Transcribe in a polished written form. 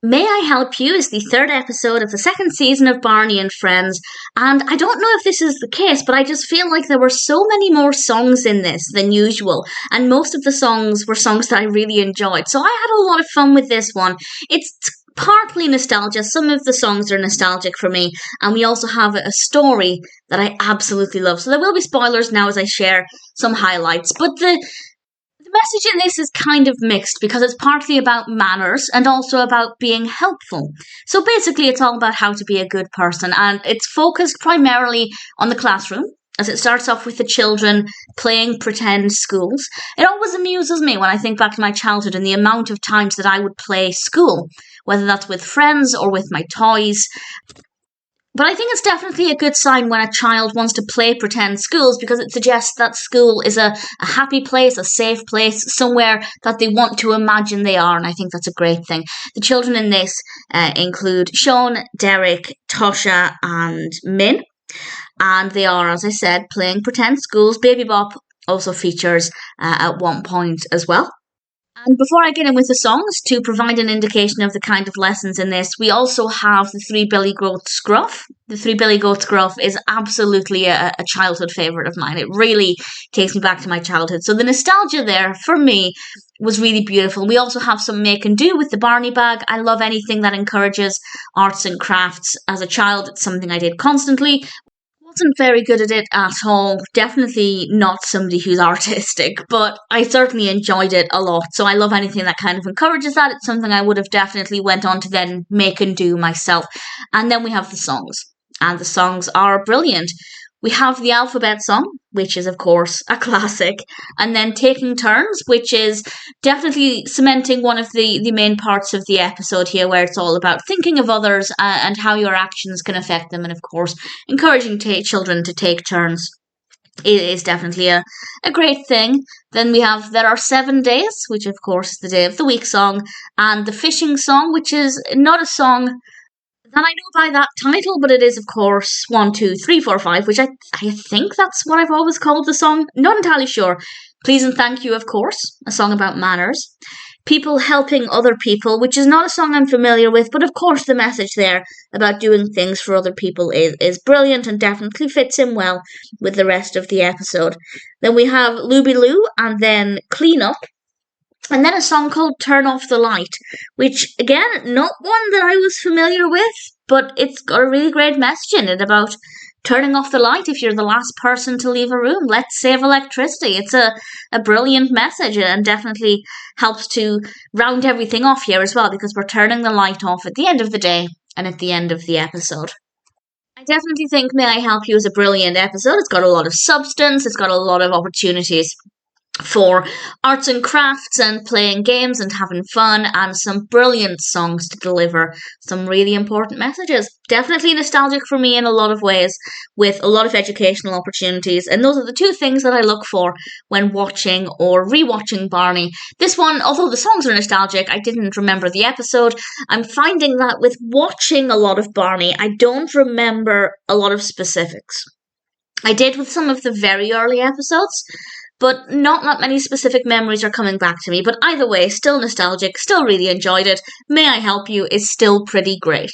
May I Help You is the third episode of the second season of Barney and Friends, and I don't know if this is the case, but I just feel like there were so many more songs in this than usual, and most of the songs were songs that I really enjoyed, so I had a lot of fun with this one. It's partly nostalgia. Some of the songs are nostalgic for me, and we also have a story that I absolutely love. So there will be spoilers now as I share some highlights, but the message in this is kind of mixed because it's partly about manners and also about being helpful. So basically, it's all about how to be a good person, and it's focused primarily on the classroom, as it starts off with the children playing pretend schools. It always amuses me when I think back to my childhood and the amount of times that I would play school, whether that's with friends or with my toys. But I think it's definitely a good sign when a child wants to play pretend schools because it suggests that school is a happy place, a safe place, somewhere that they want to imagine they are, and I think that's a great thing. The children in this include Shawn, Derek, Tosha, and Min, and they are, as I said, playing pretend schools. Baby Bop also features at one point as well. And before I get in with the songs, to provide an indication of the kind of lessons in this, we also have the Three Billy Goats Gruff. The Three Billy Goats Gruff is absolutely a childhood favourite of mine. It really takes me back to my childhood. So the nostalgia there, for me, was really beautiful. We also have some make and do with the Barney Bag. I love anything that encourages arts and crafts. As a child, it's something I did constantly. Wasn't very good at it at all. Definitely not somebody who's artistic, but I certainly enjoyed it a lot. So I love anything that kind of encourages that. It's something I would have definitely went on to then make and do myself. And then we have the songs, and the songs are brilliant. We have the alphabet song, which is, of course, a classic, and then Taking Turns, which is definitely cementing one of the main parts of the episode here, where it's all about thinking of others and how your actions can affect them, and, of course, encouraging children to take turns. It is definitely a great thing. Then we have There Are 7 Days, which, of course, is the Day of the Week song, and the Fishing Song, which is not a song that I know by that title, but it is, of course, 1, 2, 3, 4, 5, which I think that's what I've always called the song. Not entirely sure. Please and Thank You, of course, a song about manners. People Helping Other People, which is not a song I'm familiar with, but of course the message there about doing things for other people is brilliant and definitely fits in well with the rest of the episode. Then we have Looby Loo and then Clean Up. And then a song called Turn Off the Light, which, again, not one that I was familiar with, but it's got a really great message in it about turning off the light if you're the last person to leave a room. Let's save electricity. It's a brilliant message and definitely helps to round everything off here as well, because we're turning the light off at the end of the day and at the end of the episode. I definitely think May I Help You is a brilliant episode. It's got a lot of substance. It's got a lot of opportunities for arts and crafts and playing games and having fun, and some brilliant songs to deliver some really important messages. Definitely nostalgic for me in a lot of ways, with a lot of educational opportunities, and those are the two things that I look for when watching or rewatching Barney. This one, although the songs are nostalgic, I didn't remember the episode. I'm finding that with watching a lot of Barney, I don't remember a lot of specifics. I did with some of the very early episodes, but not that many specific memories are coming back to me. But either way, still nostalgic, still really enjoyed it. May I Help You is still pretty great.